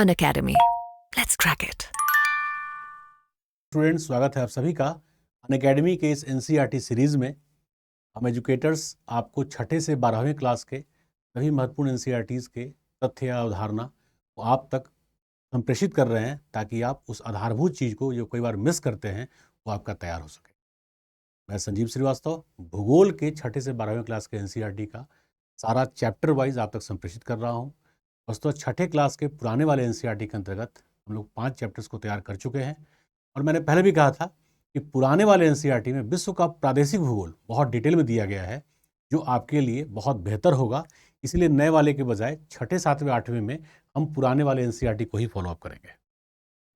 Unacademy. Let's crack it. Students, स्वागत है आप सभी का अनअकैडमी के इस एनसीईआरटी सीरीज में। हम एजुकेटर्स आपको छठे से 12वीं क्लास के सभी महत्वपूर्ण एनसीईआरटीज के तथ्य या अवधारणा को आप तक संप्रेषित कर रहे हैं ताकि आप उस आधारभूत चीज़ को जो कई बार मिस करते हैं वो आपका तैयार हो सके। मैं संजीव श्रीवास्तव भूगोल के छठे से 12वीं क्लास के एनसीईआरटी का सारा चैप्टर वाइज आप तक संप्रेषित कर रहा हूँ। वस्तुतः छठे क्लास के पुराने वाले एनसीईआरटी के अंतर्गत हम लोग 5 चैप्टर्स को तैयार कर चुके हैं और मैंने पहले भी कहा था कि पुराने वाले एनसीईआरटी में विश्व का प्रादेशिक भूगोल बहुत डिटेल में दिया गया है जो आपके लिए बहुत बेहतर होगा। इसलिए नए वाले के बजाय छठे, सातवें, आठवें में हम पुराने वाले एनसीईआरटी को ही फॉलोअप करेंगे।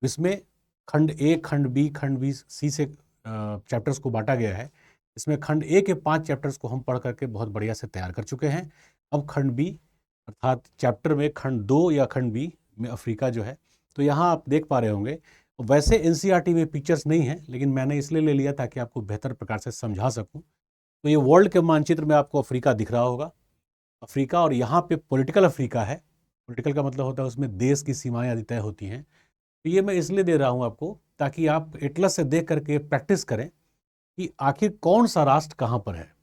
इसमें खंड ए, खंड बी, खंड बी सी से चैप्टर्स को बांटा गया है। इसमें खंड ए के 5 चैप्टर्स को हम पढ़ करके बहुत बढ़िया से तैयार कर चुके हैं। अब खंड बी अर्थात चैप्टर में खंड 2 या खंड बी में अफ्रीका जो है, तो यहाँ आप देख पा रहे होंगे। वैसे एनसीईआरटी में पिक्चर्स नहीं है, लेकिन मैंने इसलिए ले लिया ताकि आपको बेहतर प्रकार से समझा सकूं। तो ये वर्ल्ड के मानचित्र में आपको अफ्रीका दिख रहा होगा, अफ्रीका, और यहाँ पे पॉलिटिकल अफ्रीका है। पॉलिटिकल का मतलब होता है उसमें देश की सीमाएं आदि तय होती हैं। तो ये मैं इसलिए दे रहा हूँ आपको ताकि आप एटलस से देख करके प्रैक्टिस करें कि आखिर कौन सा राष्ट्र कहाँ पर है,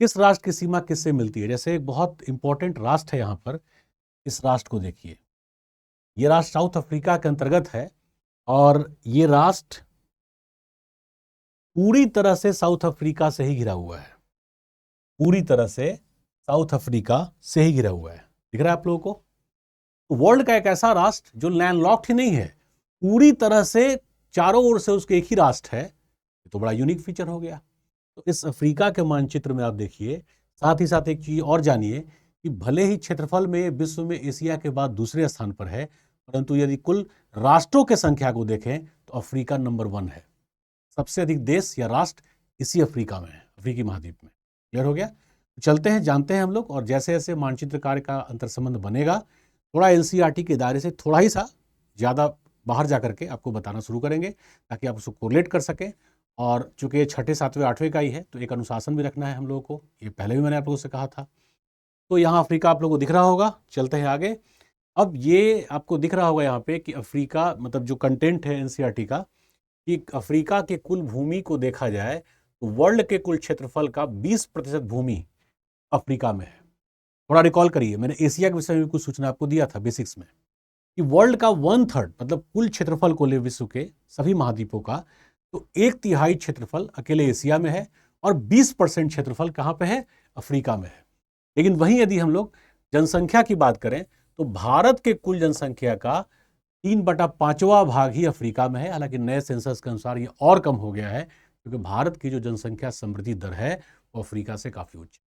किस राष्ट्र की सीमा किससे मिलती है। जैसे एक बहुत इंपॉर्टेंट राष्ट्र है यहाँ पर, इस राष्ट्र को देखिए। ये राष्ट्र साउथ अफ्रीका के अंतर्गत है और ये राष्ट्र पूरी तरह से साउथ अफ्रीका से ही घिरा हुआ है। पूरी तरह से साउथ अफ्रीका से ही घिरा हुआ है। दिख रहा है आप लोगों को? तो वर्ल्ड का एक ऐसा राष्ट्र जो लैंडलॉक्ड ही नहीं है, पूरी तरह से चारों ओर से उसके एक ही राष्ट्र है। ये तो बड़ा यूनिक फीचर हो गया। तो इस अफ्रीका के मानचित्र में आप देखिए, साथ ही साथ एक चीज और जानिए कि भले ही क्षेत्रफल में विश्व में एशिया के बाद दूसरे स्थान पर है, परंतु यदि कुल राष्ट्रों के संख्या को देखें तो अफ्रीका नंबर 1 है। सबसे अधिक देश या राष्ट्र इसी अफ्रीका में है, अफ्रीकी महाद्वीप में। क्लियर हो गया? तो चलते हैं, जानते हैं हम लोग, और जैसे जैसे मानचित्र कार्य का अंतर संबंध बनेगा, थोड़ा एनसीईआरटी के दायरे से थोड़ा ही सा ज़्यादा बाहर जा करके आपको बताना शुरू करेंगे ताकि आप उसको कोरिलेट कर सकें। और चूंकि ये छठे, सातवें, आठवें का ही है तो एक अनुशासन भी रखना है हम लोगों को। ये पहले भी मैंने आप लोगों से कहा था। तो यहाँ अफ्रीका आप लोगों को दिख रहा होगा। चलते हैं आगे। अब ये आपको दिख रहा होगा यहाँ पे कि अफ्रीका, मतलब जो कंटेंट है एनसीईआरटी का, कि अफ्रीका के कुल भूमि को देखा जाए तो वर्ल्ड के कुल क्षेत्रफल का 20% भूमि अफ्रीका में है। थोड़ा रिकॉल करिए, मैंने एशिया के विषय में कुछ सूचना आपको दिया था बेसिक्स में कि वर्ल्ड का 1/3 मतलब कुल क्षेत्रफल को ले विश्व के सभी महाद्वीपों का, तो 1/3 क्षेत्रफल अकेले एशिया में है और 20% क्षेत्रफल कहाँ पे है? अफ्रीका में है। लेकिन वहीं यदि हम लोग जनसंख्या की बात करें तो भारत के कुल जनसंख्या का 3/5वां भाग ही अफ्रीका में है। हालांकि नए सेंसस के अनुसार ये और कम हो गया है क्योंकि भारत की जो जनसंख्या समृद्धि दर है वो अफ्रीका से काफी उच्च है।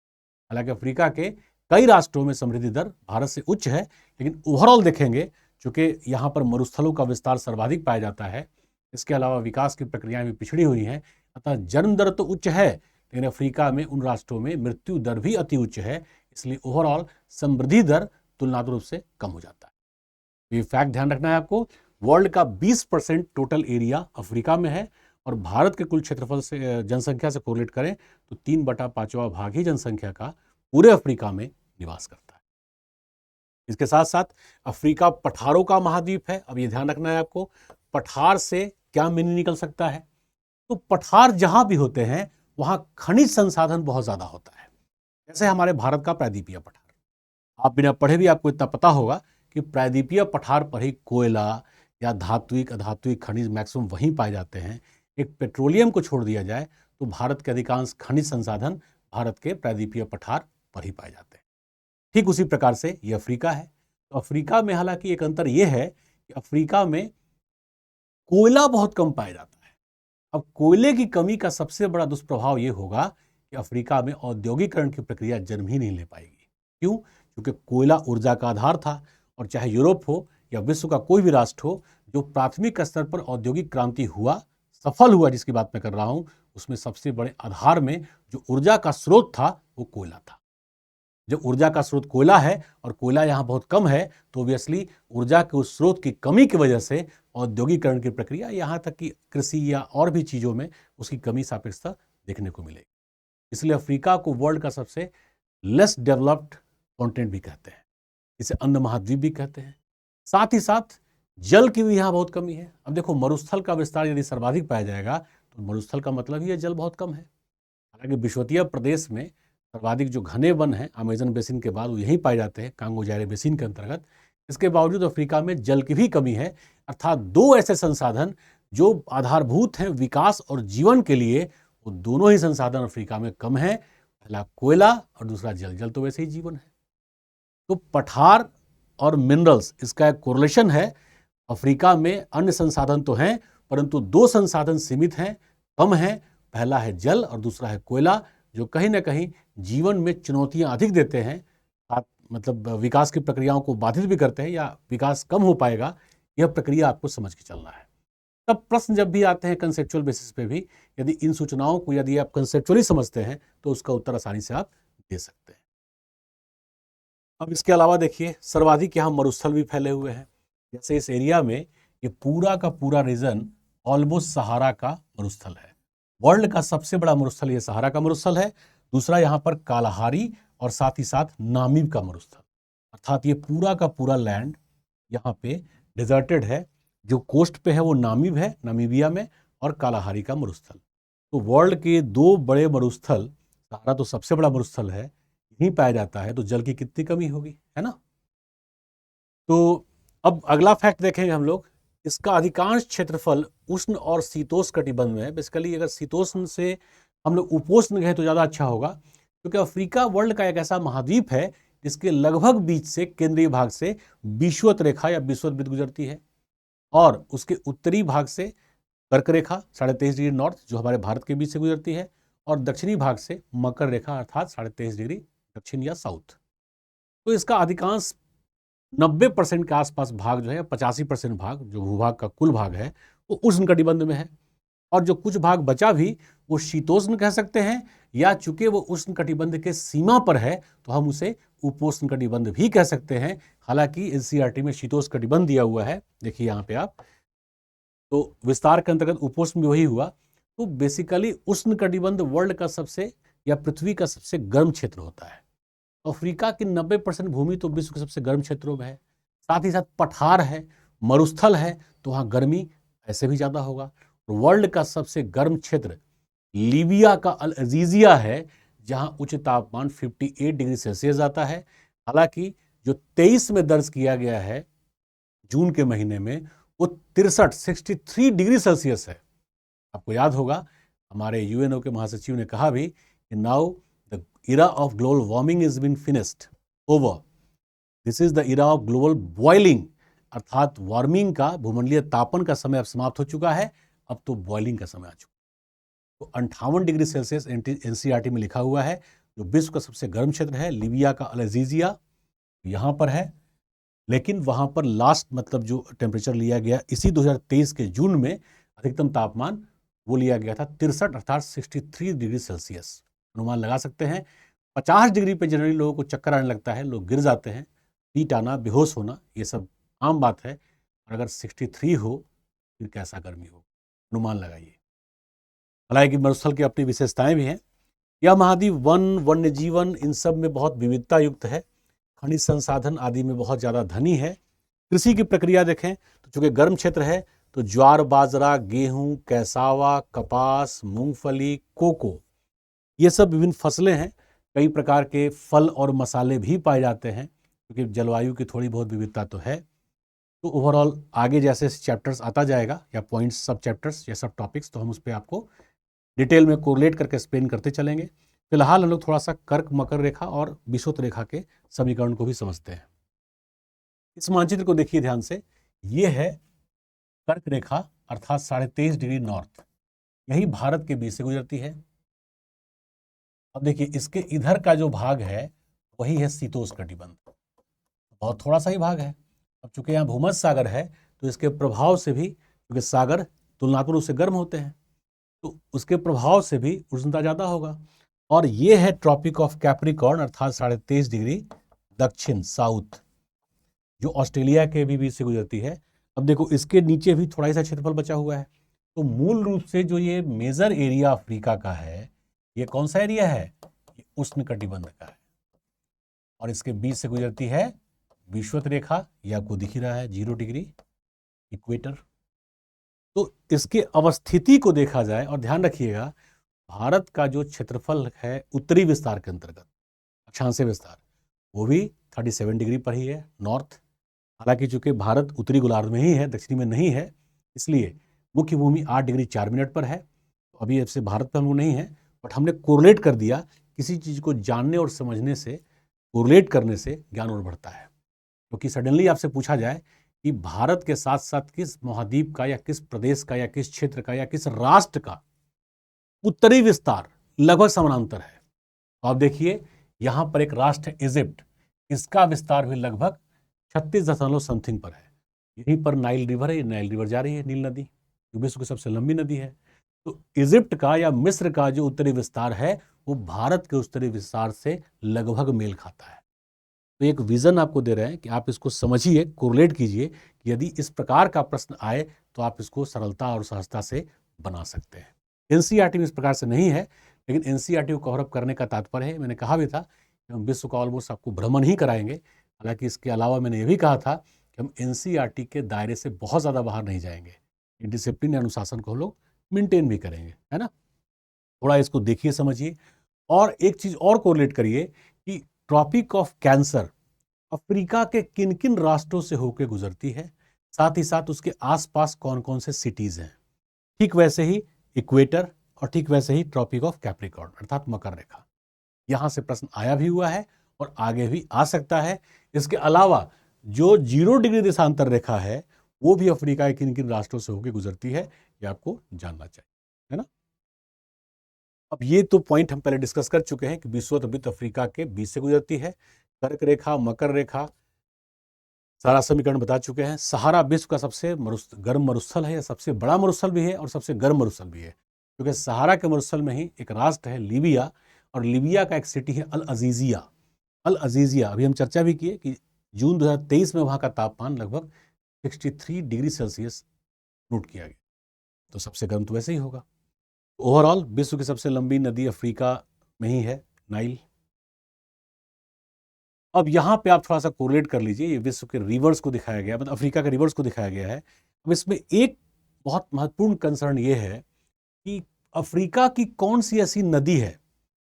हालांकि अफ्रीका के कई राष्ट्रों में समृद्धि दर भारत से उच्च है, लेकिन ओवरऑल देखेंगे चूंकि यहाँ पर मरुस्थलों का विस्तार सर्वाधिक पाया जाता है, इसके अलावा विकास की प्रक्रियाएं भी पिछड़ी हुई हैं, अतः जन्म दर तो उच्च है, लेकिन अफ्रीका में उन राष्ट्रों में मृत्यु दर भी अति उच्च है। इसलिए ओवरऑल समृद्धि दर तुलनात्मक रूप से कम हो जाता है। ये फैक्ट ध्यान रखना है आपको। वर्ल्ड का 20% टोटल एरिया अफ्रीका में है और भारत के कुल क्षेत्रफल से, जनसंख्या से कोरिलेट करें तो 3/5वां भाग ही जनसंख्या का पूरे अफ्रीका में निवास करता है। इसके साथ साथ अफ्रीका पठारों का महाद्वीप है। अब ये ध्यान रखना है आपको, पठार से क्या मीनिंग निकल सकता है? तो पठार जहां भी होते हैं वहां खनिज संसाधन बहुत ज्यादा होता है। जैसे हमारे भारत का प्रायद्वीपीय पठार, आप बिना पढ़े भी आपको इतना पता होगा कि प्रायद्वीपीय पठार पर ही कोयला या धात्विक, अधात्विक खनिज मैक्सिमम वहीं पाए जाते हैं। एक पेट्रोलियम को छोड़ दिया जाए तो भारत के अधिकांश खनिज संसाधन भारत के प्रायद्वीपीय पठार पर ही पाए जाते हैं। ठीक उसी प्रकार से ये अफ्रीका है। तो अफ्रीका में हालांकि एक अंतर यह है कि अफ्रीका में कोयला बहुत कम पाया जाता है। अब कोयले की कमी का सबसे बड़ा दुष्प्रभाव यह होगा कि अफ्रीका में औद्योगिकरण की प्रक्रिया जन्म ही नहीं ले पाएगी। क्यों? क्योंकि कोयला ऊर्जा का आधार था और चाहे यूरोप हो या विश्व का कोई भी राष्ट्र हो, जो प्राथमिक स्तर पर औद्योगिक क्रांति हुआ, सफल हुआ, जिसकी बात मैं कर रहा हूं, उसमें सबसे बड़े आधार में जो ऊर्जा का स्रोत था वो कोयला था। जब ऊर्जा का स्रोत कोयला है और कोयला यहाँ बहुत कम है तो ऑब्वियसली ऊर्जा के उस स्रोत की कमी की वजह से औद्योगिकरण की प्रक्रिया, यहाँ तक कि कृषि या और भी चीज़ों में उसकी कमी सापेक्षता देखने को मिलेगी। इसलिए अफ्रीका को वर्ल्ड का सबसे लेस डेवलप्ड कॉन्टिनेंट भी कहते हैं, इसे अन्य महाद्वीप भी कहते हैं। साथ ही साथ जल की भी यहाँ बहुत कमी है। अब देखो, मरुस्थल का विस्तार यदि सर्वाधिक पाया जाएगा तो मरुस्थल का मतलब ही है जल बहुत कम है। हालांकि विषुवतीय प्रदेश में सर्वाधिक जो घने वन हैं अमेजन बेसिन के बाद वो यहीं पाए जाते हैं, कांगो जायरे बेसिन के अंतर्गत। इसके बावजूद अफ्रीका में जल की भी कमी है, अर्थात दो ऐसे संसाधन जो आधारभूत हैं विकास और जीवन के लिए, वो दोनों ही संसाधन अफ्रीका में कम है। पहला कोयला और दूसरा जल। जल तो वैसे ही जीवन है। तो पठार और मिनरल्स, इसका एक कोरिलेशन है। अफ्रीका में अन्य संसाधन तो हैं, परंतु दो संसाधन सीमित हैं, कम हैं। पहला है जल और दूसरा है कोयला, जो कहीं ना कहीं जीवन में चुनौतियां अधिक देते हैं, मतलब विकास की प्रक्रियाओं को बाधित भी करते हैं, या विकास कम हो पाएगा, यह प्रक्रिया आपको समझ के चलना है। तब प्रश्न जब भी आते हैं कंसेप्चुअल बेसिस पे भी, यदि इन सूचनाओं को यदि आप कंसेप्चुअली समझते हैं तो उसका उत्तर आसानी से आप दे सकते हैं। अब इसके अलावा देखिए, सर्वाधिक यहाँ मरुस्थल भी फैले हुए हैं। जैसे इस एरिया में ये पूरा का पूरा रीजन ऑलमोस्ट सहारा का मरुस्थल है। वर्ल्ड का सबसे बड़ा मरुस्थल ये सहारा का मरुस्थल है। दूसरा यहाँ पर कालाहारी और साथ ही साथ नामीब का मरुस्थल, अर्थात ये पूरा का पूरा लैंड यहाँ पे डिजर्टेड है। जो कोस्ट पे है वो नामीब है, नामीबिया में, और कालाहारी का मरुस्थल। तो वर्ल्ड के दो बड़े मरुस्थल, सहारा तो सबसे बड़ा मरुस्थल है, यहीं पाया जाता है, तो जल की कितनी कमी होगी, है ना। तो अब अगला फैक्ट देखेंगे हम लोग। इसका अधिकांश क्षेत्रफल उष्ण और शीतोष्ण कटिबंध में है। बेसिकली अगर शीतोष्ण से हम लोग उपोष्ण गए तो ज़्यादा अच्छा होगा, क्योंकि अफ्रीका वर्ल्ड का एक ऐसा महाद्वीप है जिसके लगभग बीच से, केंद्रीय भाग से विषुवत रेखा या विषुवत वृत्त गुजरती है, और उसके उत्तरी भाग से कर्क रेखा 23.5 डिग्री नॉर्थ जो हमारे भारत के बीच से गुजरती है, और दक्षिणी भाग से मकर रेखा अर्थात 23.5 डिग्री दक्षिण या साउथ। तो इसका अधिकांश 90% के आसपास भाग जो है, 85% भाग जो भूभाग का कुल भाग है, वो उष्ण कटिबंध में है। और जो कुछ भाग बचा भी वो शीतोष्ण कह सकते हैं, या चूंकि वो उष्ण कटिबंध के सीमा पर है तो हम उसे उपोष्ण कटिबंध भी कह सकते हैं। हालांकि एनसीईआरटी में शीतोष्ण कटिबंध दिया हुआ है, देखिए यहाँ पे आप, तो विस्तार के अंतर्गत उपोष्ण भी वही हुआ। तो बेसिकली उष्ण कटिबंध वर्ल्ड का सबसे, या पृथ्वी का सबसे गर्म क्षेत्र होता है। अफ्रीका की 90% भूमि तो विश्व के सबसे गर्म क्षेत्रों में है। साथ ही साथ पठार है, मरुस्थल है, तो वहाँ गर्मी ऐसे भी ज़्यादा होगा। वर्ल्ड का सबसे गर्म क्षेत्र लीबिया का अल अजीजिया है, जहाँ उच्च तापमान 58 डिग्री सेल्सियस आता है। हालांकि जो 23 में दर्ज किया गया है जून के महीने में, वो 63 डिग्री सेल्सियस है। आपको याद होगा हमारे यूएनओ के महासचिव ने कहा भी कि now era of global warming has been finished over, this is the era of global boiling, अर्थात वार्मिंग का, भूमंडलीय तापन का समय अब समाप्त हो चुका है, अब तो बॉइलिंग का समय आ चुका। तो 58 डिग्री सेल्सियस एनसीईआरटी में लिखा हुआ है। जो विश्व का सबसे गर्म क्षेत्र है लीबिया का अल अजीजिया, यहाँ पर है। लेकिन वहाँ पर लास्ट मतलब जो टेम्परेचर लिया गया इसी 2023 के जून में, अधिकतम तापमान वो लिया गया था 63 अर्थात 63 डिग्री सेल्सियस। अनुमान लगा सकते हैं 50 डिग्री पे जनरली लोगों को चक्कर आने लगता है, लोग गिर जाते हैं, हीट आना, बेहोश होना, ये सब आम बात है। और अगर 63 हो फिर कैसा गर्मी हो, अनुमान लगाइए। हालांकि मरुस्थल की अपनी विशेषताएं भी हैं। यह महाद्वीप वन, वन्य जीवन, इन सब में बहुत विविधता युक्त है। खनिज संसाधन आदि में बहुत ज़्यादा धनी है। कृषि की प्रक्रिया देखें तो चूँकि गर्म क्षेत्र है तो ज्वार, बाजरा, गेहूँ, कैसावा, कपास, मूंगफली, कोको, ये सब विभिन्न फसलें हैं। कई प्रकार के फल और मसाले भी पाए जाते हैं, क्योंकि जलवायु की थोड़ी बहुत विविधता तो है। तो ओवरऑल आगे जैसे चैप्टर्स आता जाएगा, या पॉइंट्स, सब चैप्टर्स या सब टॉपिक्स, तो हम उस पर आपको डिटेल में कोरिलेट करके एक्सप्लेन करते चलेंगे। फिलहाल हम लोग थोड़ा सा कर्क, मकर रेखा और विषुवत रेखा के समीकरण को भी समझते हैं। इस मानचित्र को देखिए ध्यान से, ये है कर्क रेखा अर्थात 23.5 डिग्री नॉर्थ, यही भारत के बीच से गुजरती है। अब देखिए इसके इधर का जो भाग है वही है शीतोष्ण कटिबंध, बहुत थोड़ा सा ही भाग है। अब चूंकि यहाँ भूमध्य सागर है तो इसके प्रभाव से भी, क्योंकि सागर तुलनात्मक रूप से गर्म होते हैं, तो उसके प्रभाव से भी उष्णता ज़्यादा होगा। और ये है ट्रॉपिक ऑफ कैप्रिकॉर्न अर्थात 23.5 डिग्री दक्षिण साउथ, जो ऑस्ट्रेलिया के भी बीच से गुजरती है। अब देखो इसके नीचे भी थोड़ा सा क्षेत्रफल बचा हुआ है। तो मूल रूप से जो ये मेजर एरिया अफ्रीका का है, ये कौन सा एरिया है, ये उष्ण कटिबंध का है, और इसके बीच से गुजरती है विषुवत रेखा, ये आपको दिख ही रहा है 0 डिग्री इक्वेटर। तो इसके अवस्थिति को देखा जाए, और ध्यान रखिएगा भारत का जो क्षेत्रफल है उत्तरी विस्तार के अंतर्गत, अक्षांशीय विस्तार, वो भी 37 डिग्री पर ही है नॉर्थ। हालांकि चूंकि भारत उत्तरी गोलार्ध में ही है, दक्षिणी में नहीं है, इसलिए मुख्य भूमि 8 डिग्री 4 मिनट पर है। तो अभी ऐसे भारत पर हम लोग नहीं है, बट हमने कोरिलेट कर दिया। किसी चीज़ को जानने और समझने से, कोरिलेट करने से ज्ञान और बढ़ता है। क्योंकि सडनली आपसे पूछा जाए कि भारत के साथ साथ किस महाद्वीप का या किस प्रदेश का या किस क्षेत्र का या किस राष्ट्र का उत्तरी विस्तार लगभग समानांतर है, तो आप देखिए यहां पर एक राष्ट्र है इजिप्ट, इसका विस्तार भी लगभग 36 पर है। यहीं पर नाइल रिवर है, नाइल रिवर जा रही है, नील नदी जो विश्व की सबसे लंबी नदी है। तो इजिप्ट का या मिस्र का जो उत्तरी विस्तार है वो भारत के उत्तरी विस्तार से लगभग मेल खाता है। तो एक विजन आपको दे रहे हैं कि आप इसको समझिए, कोरिलेट कीजिए कि यदि इस प्रकार का प्रश्न आए तो आप इसको सरलता और सहजता से बना सकते हैं। एनसीईआरटी में इस प्रकार से नहीं है, लेकिन एनसीईआरटी को कवर अप करने का तात्पर्य है, मैंने कहा भी था कि हम विश्व का ऑलमोस्ट आपको भ्रमण ही कराएंगे। हालांकि इसके अलावा मैंने ये भी कहा था कि हम एनसीईआरटी के दायरे से बहुत ज़्यादा बाहर नहीं जाएंगे, डिसिप्लिन या अनुशासन को हम लोग मेंटेन भी करेंगे, है ना। थोड़ा इसको देखिए, समझिए। और एक चीज़ और कोरिलेट करिए कि ट्रॉपिक ऑफ कैंसर अफ्रीका के किन किन राष्ट्रों से होकर गुजरती है, साथ ही साथ उसके आसपास कौन कौन से सिटीज हैं। ठीक वैसे ही इक्वेटर और ठीक वैसे ही ट्रॉपिक ऑफ कैप्रिकॉर्न अर्थात मकर रेखा, यहां से प्रश्न आया भी हुआ है और आगे भी आ सकता है। इसके अलावा जो 0 डिग्री देशांतर रेखा है वो भी अफ्रीका के किन किन राष्ट्रों से होकर गुजरती है, ये आपको जानना चाहिए, है ना। अब ये तो पॉइंट हम पहले डिस्कस कर चुके हैं कि विषुवत वृत्त अफ्रीका के बीच से गुजरती है। कर्क रेखा, मकर रेखा, सारा समीकरण बता चुके हैं। सहारा विश्व का सबसे गर्म मरुस्थल है, या सबसे बड़ा मरुस्थल भी है और सबसे गर्म मरुस्थल भी है, क्योंकि सहारा के मरुस्थल में ही एक राष्ट्र है लीबिया, और लीबिया का एक सिटी है अल अजीजिया। अल अजीजिया अभी हम चर्चा भी किए कि जून 2023 में वहाँ का तापमान लगभग 63 डिग्री सेल्सियस नोट किया गया, तो सबसे गर्म तो वैसे ही होगा। ओवरऑल विश्व की सबसे लंबी नदी अफ्रीका में ही है, नाइल। अब यहाँ पे आप थोड़ा सा कोरिलेट कर लीजिए, ये विश्व के रिवर्स को दिखाया गया, मतलब अफ्रीका के रिवर्स को दिखाया गया है। अब इसमें एक बहुत महत्वपूर्ण कंसर्न ये है कि अफ्रीका की कौन सी ऐसी नदी है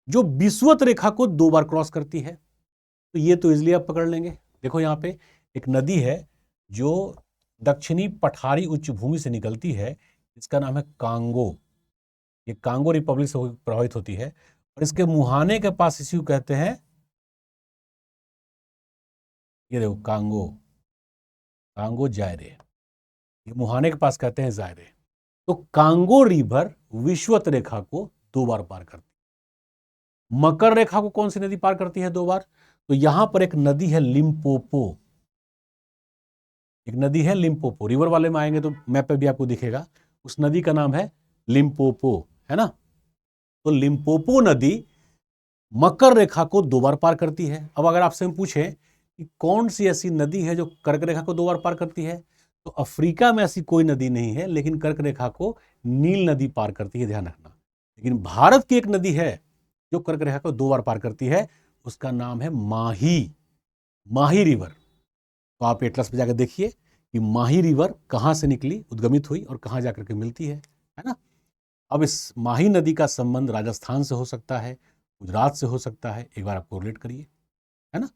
जो विषुवत रेखा को 2 बार क्रॉस करती है। तो ये तो इजिली आप पकड़ लेंगे। देखो यहाँ पे एक नदी है जो दक्षिणी पठारी उच्च भूमि से निकलती है, इसका नाम है कांगो। ये कांगो रिपब्लिक से प्रभावित होती है, और इसके मुहाने के पास इसी को कहते हैं, ये देखो कांगो, कांगो जायरे, ये मुहाने के पास कहते हैं जायरे। तो कांगो रिवर विषुवत रेखा को 2 बार पार करती है। मकर रेखा को कौन सी नदी पार करती है 2 बार? तो यहां पर एक नदी है लिम्पोपो, एक नदी है लिम्पोपो। रिवर वाले में आएंगे तो मैप पे भी आपको दिखेगा, उस नदी का नाम है लिम्पोपो, है ना। तो लिम्पोपो नदी मकर रेखा को 2 बार पार करती है। अब अगर आपसे हम पूछें कि कौन सी ऐसी नदी है जो कर्क रेखा को 2 बार पार करती है, तो अफ्रीका में ऐसी कोई नदी नहीं है, लेकिन कर्क रेखा को नील नदी पार करती है, ध्यान रखना। लेकिन भारत की एक नदी है जो कर्क रेखा को 2 बार पार करती है, उसका नाम है माही, माही रिवर। तो आप एटलस पे जाकर देखिए कि माही रिवर कहाँ से निकली, उद्गमित हुई और कहाँ जाकर के मिलती है ना। अब इस माही नदी का संबंध राजस्थान से हो सकता है, गुजरात से हो सकता है, एक बार आप कोरिलेट करिए, है ना।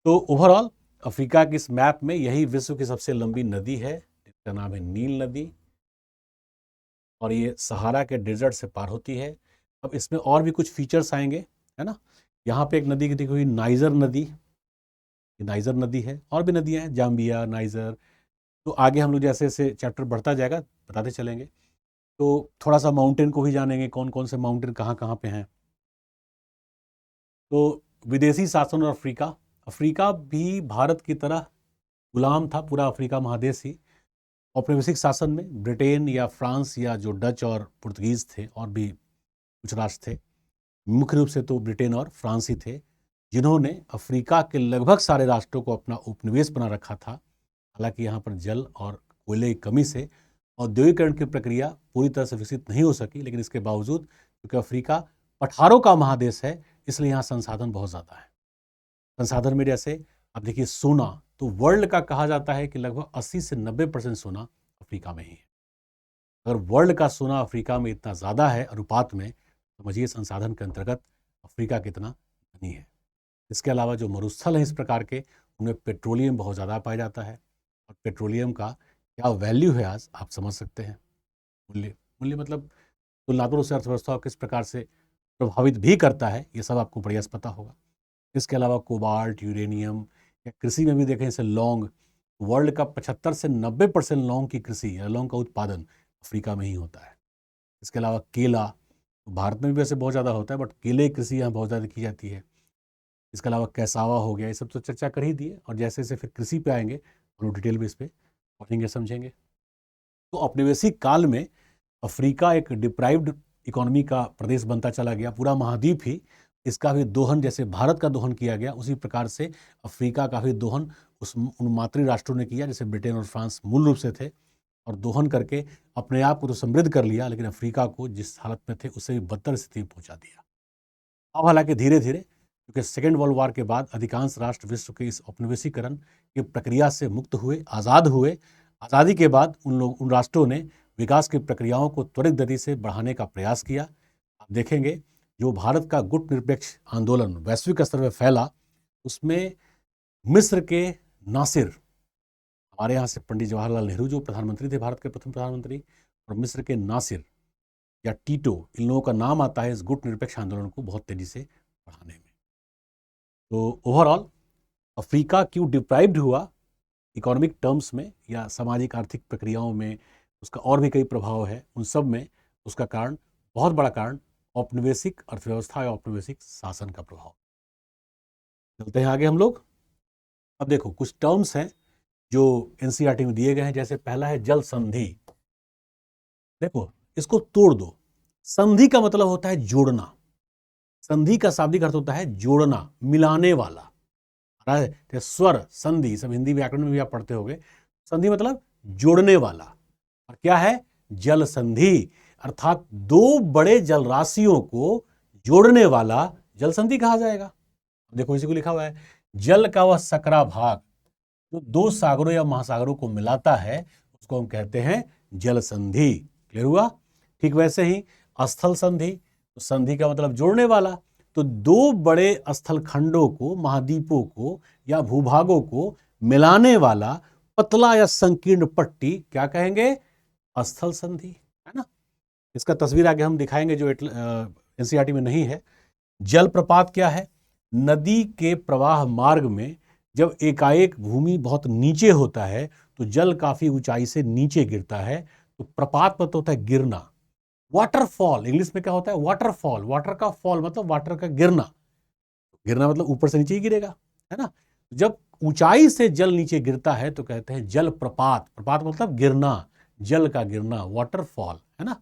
तो ओवरऑल अफ्रीका की इस मैप में यही विश्व की सबसे लंबी नदी है, जिसका नाम है नील नदी, और ये सहारा के डेजर्ट से पार होती है। अब इसमें और भी कुछ फीचर्स आएंगे, है ना। यहाँ पे एक नदी की देखो, नाइजर नदी, ये नाइजर नदी है, और भी नदियाँ हैं, जाम्बिया, नाइजर। तो आगे हम लोग जैसे जैसे चैप्टर बढ़ता जाएगा बताते चलेंगे। तो थोड़ा सा माउंटेन को भी जानेंगे, कौन कौन से माउंटेन कहाँ कहाँ पे हैं। तो विदेशी शासन और अफ्रीका, अफ्रीका भी भारत की तरह गुलाम था, पूरा अफ्रीका महादेश ही। औपनिवेशिक शासन में ब्रिटेन या फ्रांस या जो डच और पुर्तगीज थे, और भी कुछ राष्ट्र थे, मुख्य रूप से तो ब्रिटेन और फ्रांस ही थे, जिन्होंने अफ्रीका के लगभग सारे राष्ट्रों को अपना उपनिवेश बना रखा था। हालांकि यहाँ पर जल और कोयले की कमी से औद्योगिकरण की प्रक्रिया पूरी तरह से विकसित नहीं हो सकी, लेकिन इसके बावजूद क्योंकि अफ्रीका पठारों का महादेश है, इसलिए यहाँ संसाधन बहुत ज़्यादा है। संसाधन में जैसे आप देखिए सोना, तो वर्ल्ड का कहा जाता है कि लगभग 80 से 90% सोना अफ्रीका में ही है। अगर वर्ल्ड का सोना अफ्रीका में इतना ज़्यादा है अनुपात में, समझिए संसाधन के अंतर्गत अफ्रीका कितना धनी है। इसके अलावा जो मरुस्थल हैं इस प्रकार के, उनमें पेट्रोलियम बहुत ज़्यादा पाया जाता है, और पेट्रोलियम का क्या वैल्यू है आज आप समझ सकते हैं। मूल्य मूल्य मतलब तुलनात्मक रूप से अर्थव्यवस्था को किस प्रकार से प्रभावित भी करता है, ये सब आपको बढ़िया से पता होगा। इसके अलावा कोबाल्ट, यूरेनियम, या कृषि में भी देखें जैसे लौंग, वर्ल्ड का 75 से 90% लौंग की कृषि या लौंग का उत्पादन अफ्रीका में ही होता है। इसके अलावा केला, तो भारत में भी वैसे बहुत ज़्यादा होता है, बट केले की कृषि यहाँ बहुत ज़्यादा की जाती है। इसके अलावा कैसावा हो गया, ये सब तो चर्चा कर ही दिए, और जैसे जैसे फिर कृषि पे आएंगे और डिटेल बेस पे पढ़ेंगे समझेंगे। तो औपनिवेशिक काल में अफ्रीका एक डिप्राइव्ड इकोनॉमी का प्रदेश बनता चला गया। पूरा महाद्वीप ही इसका भी दोहन, जैसे भारत का दोहन किया गया उसी प्रकार से अफ्रीका का भी दोहन उन मातृ राष्ट्रों ने किया, जैसे ब्रिटेन और फ्रांस मूल रूप से थे, और दोहन करके अपने आप को तो समृद्ध कर लिया, लेकिन अफ्रीका को जिस हालत में थे उससे भी बदतर स्थिति में पहुंचा दिया। अब हालांकि धीरे धीरे, क्योंकि सेकेंड वर्ल्ड वॉर के बाद अधिकांश राष्ट्र विश्व के इस औपनिवेशीकरण की प्रक्रिया से मुक्त हुए, आज़ाद हुए। आज़ादी के बाद उन राष्ट्रों ने विकास की प्रक्रियाओं को त्वरित गति से बढ़ाने का प्रयास किया। आप देखेंगे जो भारत का गुट निरपेक्ष आंदोलन वैश्विक स्तर पर फैला, उसमें मिस्र के नासिर, हमारे यहाँ से पंडित जवाहरलाल नेहरू जो प्रधानमंत्री थे, भारत के प्रथम प्रधानमंत्री, और मिस्र के नासिर या टीटो, इन लोगों का नाम आता है इस गुट निरपेक्ष आंदोलन को बहुत तेजी से बढ़ाने में। तो ओवरऑल अफ्रीका क्यों डिप्राइव्ड हुआ इकोनॉमिक टर्म्स में या सामाजिक आर्थिक प्रक्रियाओं में, उसका और भी कई प्रभाव है, उन सब में उसका कारण, बहुत बड़ा कारण औपनिवेशिक अर्थव्यवस्था या औपनिवेशिक शासन का प्रभाव। चलते हैं आगे हम लोग। अब देखो कुछ टर्म्स हैं जो एनसीईआरटी में दिए गए हैं। जैसे पहला है जल संधि। देखो इसको तोड़ दो। संधि का मतलब होता है जोड़ना। संधि का शाब्दिक अर्थ होता है जोड़ना, मिलाने वाला। स्वर संधि सब हिंदी व्याकरण में भी आप पढ़ते होंगे। संधि मतलब जोड़ने वाला। और क्या है? जल संधि, अर्थात दो बड़े जल राशियों को जोड़ने वाला जल संधि कहा जाएगा। देखो इसी को लिखा हुआ है, जल का वह सकरा भाग जो दो सागरों या महासागरों को मिलाता है उसको हम कहते हैं जल संधि। क्लियर हुआ? ठीक वैसे ही स्थल संधि, तो संधि का मतलब जोड़ने वाला। तो दो बड़े स्थल खंडों को, महाद्वीपों को या भूभागों को मिलाने वाला पतला या संकीर्ण पट्टी क्या कहेंगे? स्थल संधि, है ना। इसका तस्वीर आगे हम दिखाएंगे जो एनसीईआरटी में नहीं है। जल प्रपात क्या है? नदी के प्रवाह मार्ग में जब एकाएक भूमि बहुत नीचे होता है तो जल काफी ऊंचाई से नीचे गिरता है, तो प्रपात मतलब होता है गिरना। वाटरफॉल इंग्लिश में क्या होता है? वाटरफॉल। वाटर का फॉल मतलब वाटर का गिरना। गिरना मतलब ऊपर से नीचे ही गिरेगा, है ना। जब ऊंचाई से जल नीचे गिरता है तो कहते हैं जल प्रपात। प्रपात मतलब गिरना, जल का गिरना, वाटरफॉल, है ना।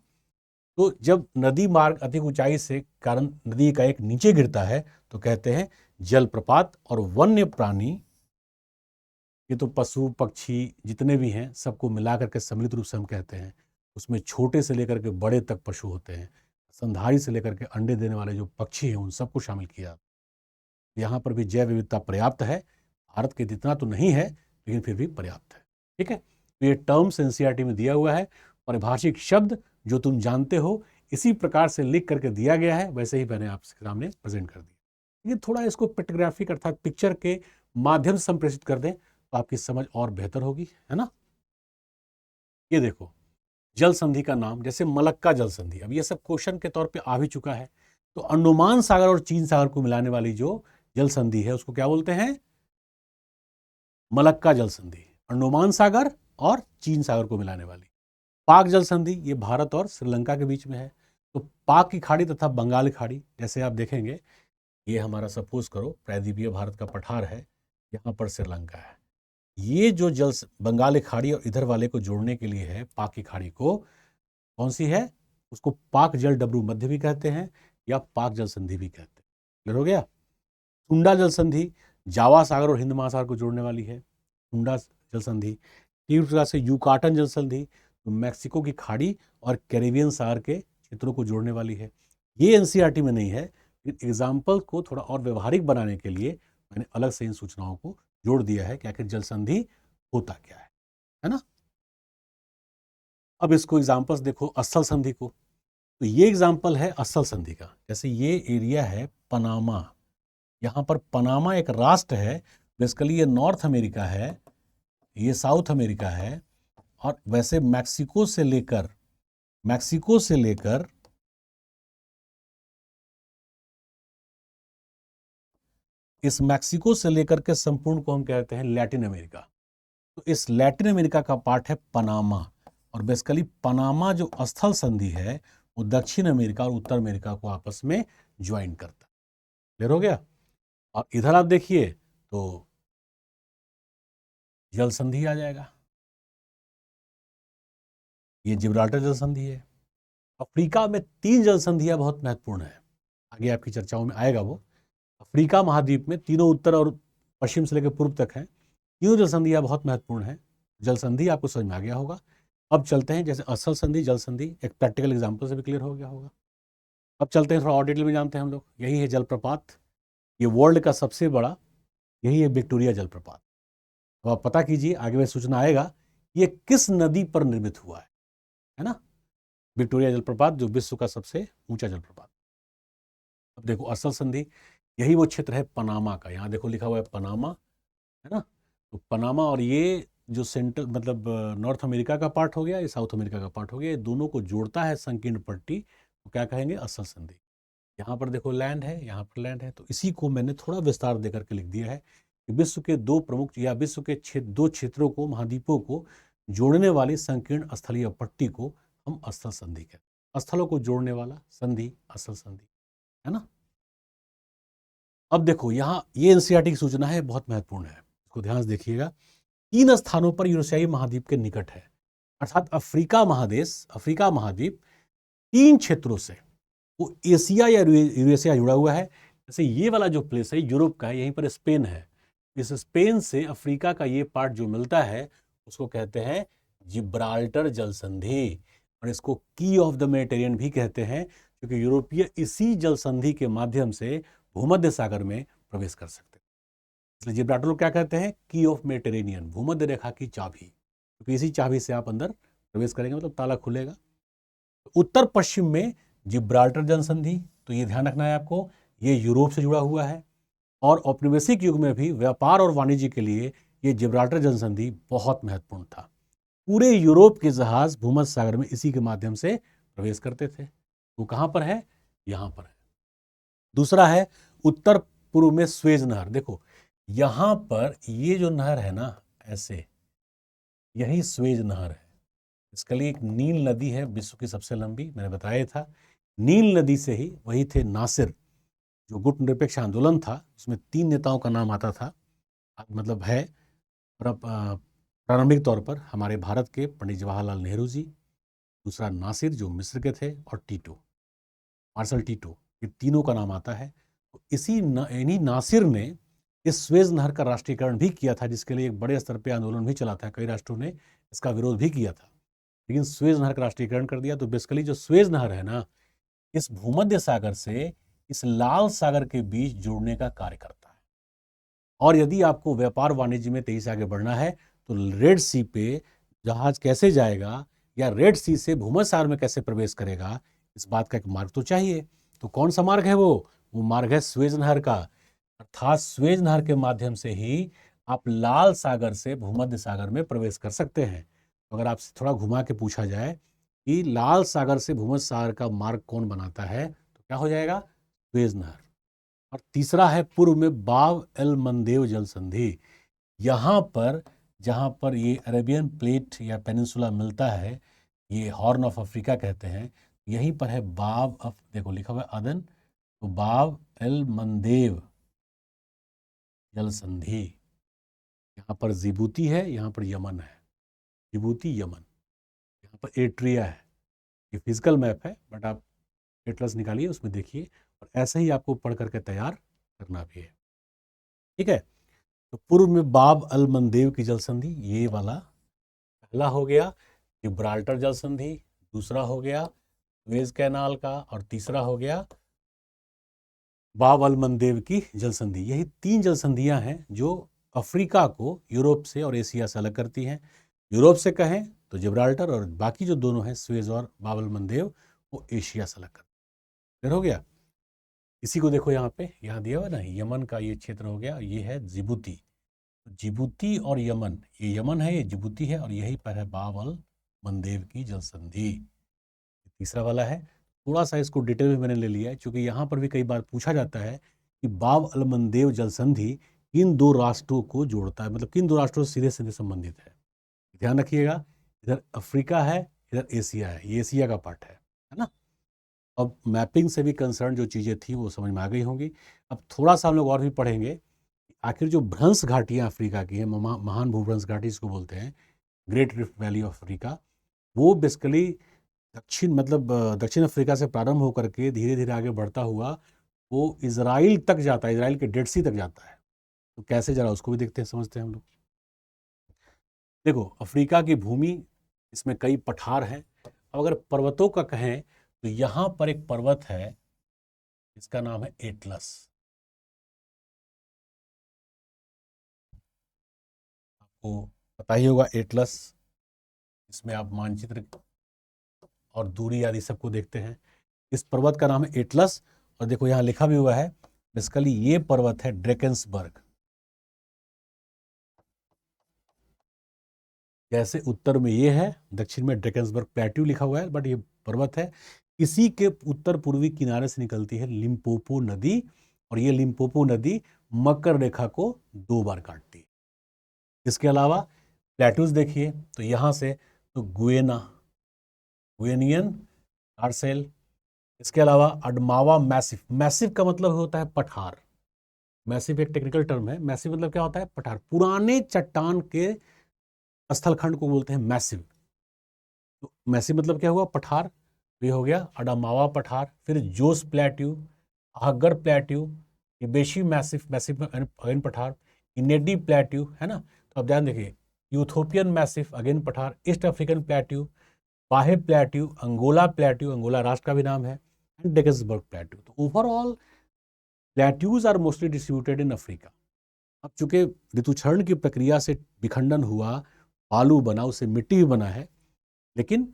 तो जब नदी मार्ग अधिक ऊंचाई से कारण नदी का एक नीचे गिरता है तो कहते हैं जल प्रपात। और वन्य प्राणी, ये तो पशु पक्षी जितने भी हैं सबको मिलाकर के सम्मिलित रूप से हम कहते हैं। उसमें छोटे से लेकर के बड़े तक पशु होते हैं, स्तनधारी से लेकर के अंडे देने वाले जो पक्षी हैं उन सबको शामिल किया। यहाँ पर भी जैव विविधता पर्याप्त है। भारत के जितना तो नहीं है लेकिन फिर भी पर्याप्त है। ठीक है, तो ये टर्म्स एनसीईआरटी में दिया हुआ है। परिभाषिक शब्द जो तुम जानते हो इसी प्रकार से लिख करके दिया गया है, वैसे ही मैंने आपके सामने प्रेजेंट कर दिया। लेकिन थोड़ा इसको पिक्टोग्राफिक अर्थात पिक्चर के माध्यम से संप्रेषित कर दें तो आपकी समझ और बेहतर होगी, है ना। ये देखो जल संधि का नाम, जैसे मलक्का जल संधि, अब ये सब क्वेश्चन के तौर पे आ भी चुका है। तो अंडमान सागर और चीन सागर को मिलाने वाली जो जल संधि है उसको क्या बोलते हैं? मलक्का जल संधि। अंडमान सागर और चीन सागर को मिलाने वाली। पाक जल संधि, ये भारत और श्रीलंका के बीच में है। तो पाक की खाड़ी तथा बंगाल की खाड़ी, जैसे आप देखेंगे ये हमारा सपोज करो प्रायद्वीपीय भारत का पठार है, यहाँ पर श्रीलंका है। ये जो जल बंगाल की खाड़ी और इधर वाले को जोड़ने के लिए है, पाक की खाड़ी को, कौन सी है? उसको पाक जल डब्रू मध्य भी कहते हैं या पाक जल संधि भी कहते हैं। क्लियर हो गया? टुंडा जल संधि जावा सागर और हिंद महासागर को जोड़ने वाली है, टुंडा जल संधि। तीव्र प्रकार से यूकाटन जल संधि तो मैक्सिको की खाड़ी और कैरिबियन सागर के क्षेत्रों को जोड़ने वाली है। ये एनसीईआरटी में नहीं है, एग्जाम्पल को थोड़ा और व्यवहारिक बनाने के लिए मैंने अलग से इन सूचनाओं को जोड़ दिया है कि आखिर जल संधि होता क्या है ना। अब इसको एग्जांपल्स देखो, असल संधि को, तो ये एग्जांपल है असल संधि का। जैसे ये एरिया है पनामा, यहाँ पर पनामा एक राष्ट्र है, बेसिकली ये नॉर्थ अमेरिका है, ये साउथ अमेरिका है, और वैसे मैक्सिको से लेकर इस मैक्सिको से लेकर के संपूर्ण को हम कहते हैं लैटिन अमेरिका। तो इस लैटिन अमेरिका का पार्ट है पनामा, और बेसिकली पनामा जो स्थल संधि है वो दक्षिण अमेरिका और उत्तर अमेरिका को आपस में ज्वाइन करता है। क्लियर हो गया। और इधर आप देखिए तो जल संधि आ जाएगा, ये जिब्राल्टर जल संधि है। अफ्रीका में 3 जल संधियां बहुत महत्वपूर्ण है, आगे आपकी चर्चाओं में आएगा वो। अफ्रीका महाद्वीप में तीनों उत्तर और पश्चिम से लेकर पूर्व तक हैं, तीनों जल संधियां बहुत महत्वपूर्ण है। जल संधि आपको समझ में आ गया होगा। अब चलते हैं, जैसे असल संधि, जल संधि, एक प्रैक्टिकल एग्जाम्पल से भी क्लियर हो गया होगा। अब चलते हैं, थोड़ा और डिटेल में जानते हैं हम लोग। यही है जलप्रपात, ये वर्ल्ड का सबसे बड़ा, यही है विक्टोरिया जलप्रपात। तो आप पता कीजिए, आगे में सूचना आएगा, ये किस नदी पर निर्मित हुआ है ना। विक्टोरिया जलप्रपात जो विश्व का सबसे ऊंचा जलप्रपात। अब देखो असल संधि, यही वो क्षेत्र है पनामा का, यहाँ देखो लिखा हुआ है पनामा, है ना। तो पनामा और ये जो सेंट्रल मतलब नॉर्थ अमेरिका का पार्ट हो गया, ये साउथ अमेरिका का पार्ट हो गया, ये दोनों को जोड़ता है संकीर्ण पट्टी, तो क्या कहेंगे, असल संधि। यहाँ पर देखो लैंड है, यहाँ पर लैंड है, तो इसी को मैंने थोड़ा विस्तार देकर के लिख दिया है कि विश्व के 2 प्रमुख या विश्व के 2 क्षेत्रों को, महाद्वीपों को जोड़ने वाली संकीर्ण स्थलीय पट्टी को हम अस्थल संधि कहते हैं। स्थलों को जोड़ने वाला संधि असल संधि, है ना। अब देखो यहाँ ये एनसीईआरटी की सूचना है, बहुत महत्वपूर्ण है, इसको ध्यान से देखिएगा। 3 स्थानों पर यूरेशियाई महाद्वीप के निकट है, अर्थात अफ्रीका महाद्वीप 3 क्षेत्रों से, वो एशिया या यूरेशिया जुड़ा हुआ है। जैसे ये वाला जो प्लेस है यूरोप का है, यहीं पर स्पेन है, इस स्पेन से अफ्रीका का ये पार्ट जो मिलता है उसको कहते हैं जिब्राल्टर जल संधि, और इसको की ऑफ द मेडिटेरियन भी कहते हैं, क्योंकि यूरोपीय इसी जल संधि के माध्यम से भूमध्य सागर में प्रवेश कर सकते हैं। इसलिए जिब्राल्टर लोग क्या कहते हैं, की ऑफ मेडिटेरेनियन, भूमध्य रेखा की चाबी, क्योंकि इसी चाबी से आप अंदर प्रवेश करेंगे, मतलब ताला खुलेगा। तो उत्तर पश्चिम में जिब्राल्टर जल संधि, तो ये ध्यान रखना है आपको, ये यूरोप से जुड़ा हुआ है, और औपनिवेशिक युग में भी व्यापार और वाणिज्य के लिए ये जिब्राल्टर जल संधि बहुत महत्वपूर्ण था। पूरे यूरोप के जहाज भूमध्य सागर में इसी के माध्यम से प्रवेश करते थे। वो कहाँ पर है, यहाँ पर है। दूसरा है उत्तर पूर्व में स्वेज नहर, देखो यहाँ पर ये जो नहर है ना, ऐसे, यही स्वेज नहर है। इसके लिए एक नील नदी है, विश्व की सबसे लंबी, मैंने बताया था। नील नदी से ही वही थे नासिर, जो गुट निरपेक्ष आंदोलन था, उसमें 3 नेताओं का नाम आता था, मतलब है प्रारंभिक तौर पर हमारे भारत के पंडित जवाहरलाल नेहरू जी, दूसरा नासिर जो मिस्र के थे, और टीटो, मार्शल टीटो, ये तीनों का नाम आता है। तो इन्हीं नासिर ने इस स्वेज नहर का राष्ट्रीयकरण भी किया था, जिसके लिए एक बड़े स्तर पर आंदोलन भी चला था, कई राष्ट्रों ने इसका विरोध भी किया था, लेकिन स्वेज नहर का राष्ट्रीयकरण कर दिया। तो बेसिकली जो स्वेज नहर है ना, इस भूमध्य सागर से इस लाल सागर के बीच जोड़ने का कार्य करता है। और यदि आपको व्यापार वाणिज्य में तेजी से आगे बढ़ना है तो रेड सी पे जहाज कैसे जाएगा, या रेड सी से भूमध्य सागर में कैसे प्रवेश करेगा, इस बात का एक मार्ग तो चाहिए। तो कौन सा मार्ग है वो मार्ग है स्वेज नहर का, अर्थात स्वेज नहर के माध्यम से ही आप लाल सागर से भूमध्य सागर में प्रवेश कर सकते हैं। तो अगर आपसे थोड़ा घुमा के पूछा जाए कि लाल सागर से भूमध्य सागर का मार्ग कौन बनाता है, तो क्या हो जाएगा, स्वेज नहर। और तीसरा है पूर्व में बाब एल मंदेव जल संधि, यहाँ पर जहाँ पर ये अरेबियन प्लेट या पेनिनसुला मिलता है, ये हॉर्न ऑफ अफ्रीका कहते हैं, यहीं पर है बाब ऑफ, देखो लिखा हुआ है अदन, तो बाब एल मंदेव जल संधि। यहाँ पर जिबूती है, यहाँ पर यमन है, जिबूती यमन, यहाँ पर एट्रिया है। ये फिजिकल मैप है, बट आप एटलस निकालिए, उसमें देखिए, और ऐसे ही आपको पढ़ करके तैयार करना भी है, ठीक है। तो पूर्व में बाब अल मंदेव की जल संधि, ये वाला पहला हो गया जिब्राल्टर जल संधि, दूसरा हो गया सुएज कैनाल का, और तीसरा हो गया बाब अल मंदेव की जल संधि। यही 3 जल संधियां हैं जो अफ्रीका को यूरोप से और एशिया से अलग करती हैं। यूरोप से कहें तो जिब्राल्टर, और बाकी जो दोनों हैं स्वेज और बाब अल मंदेब, वो एशिया से अलग करते हैं। क्लियर हो गया? इसी को देखो यहाँ पे, यहाँ दिया हुआ ना, यमन का ये क्षेत्र हो गया, ये है जिबूती। जिबूती और यमन, ये यमन है, ये जिबूती है, और यही पर है बाब अल मंदेब की जल संधि। तीसरा वाला है, थोड़ा सा इसको डिटेल में मैंने ले लिया है क्योंकि यहाँ पर भी कई बार पूछा जाता है कि बाब अल मंदेब जल संधि किन दो राष्ट्रों को जोड़ता है, मतलब किन दो राष्ट्रों से सीधे सीधे संबंधित है। ध्यान रखिएगा, इधर अफ्रीका है, इधर एशिया है, ये एशिया का पार्ट है ना। अब मैपिंग से भी कंसर्न जो चीज़ें थी वो समझ में आ गई होंगी। अब थोड़ा सा हम लोग और भी पढ़ेंगे, आखिर जो भ्रंश घाटियाँ अफ्रीका की हैं, महान भूभ्रंश घाटी इसको बोलते हैं, great rift valley of Africa, वो बेसिकली दक्षिण अफ्रीका से प्रारंभ होकर के धीरे धीरे आगे बढ़ता हुआ वो इजराइल तक जाता है, इजराइल के डेड सी तक जाता है। तो कैसे, जरा उसको भी देखते हैं, समझते हैं हम लोग। देखो, अफ्रीका की भूमि, इसमें कई पठार हैं। अब अगर पर्वतों का कहें तो यहाँ पर एक पर्वत है, इसका नाम है एटलस। आपको पता ही होगा एटलस, इसमें आप मानचित्र और दूरी आदि सबको देखते हैं। इस पर्वत का नाम है एटलस, और देखो यहाँ लिखा भी हुआ है, बेसिकली ये पर्वत है ड्रेकेंसबर्ग। जैसे उत्तर में ये है, दक्षिण में ड्रेकेंसबर्ग प्लेट्यू लिखा हुआ है, बट ये पर्वत है। इसी के उत्तर पूर्वी किनारे से निकलती है लिम्पोपो नदी, और ये लिम्पोपो नदी मकर रेखा को 2 बार काटती है। इसके अलावा प्लेट्यूज देखिए, तो यहाँ से तो गुएनियन आर्सेल, इसके अलावा अडमावा मैसिव। मैसिव का मतलब होता है पठार। मैसिव एक टेक्निकल टर्म है। मैसिव मतलब क्या होता है? पठार। पुराने चट्टान के स्थलखंड को बोलते हैं मैसिव। तो मैसिव मतलब क्या हुआ? पठार। ये हो गया अडामावा पठार। फिर जोस प्लेट्यू, आहगर प्लेट्यू, इबेशी मैसिव, मैसिव अगेन पठार, इनेडी प्लेट्यू, है ना। तो अब ध्यान देखिए, यूथोपियन मैसिव अगेन पठार, ईस्ट अफ्रीकन प्लेट्यू, बाहे प्लेट्यू, अंगोला प्लेट्यू, अंगोला राष्ट्र का भी नाम है, एंड डेकेंसबर्ग प्लेट्यू। तो overall plateaus are mostly distributed in Africa. अब चूंकि ऋतुक्षरण की प्रक्रिया से विखंडन हुआ, बालू बना, उससे मिट्टी भी बना है, लेकिन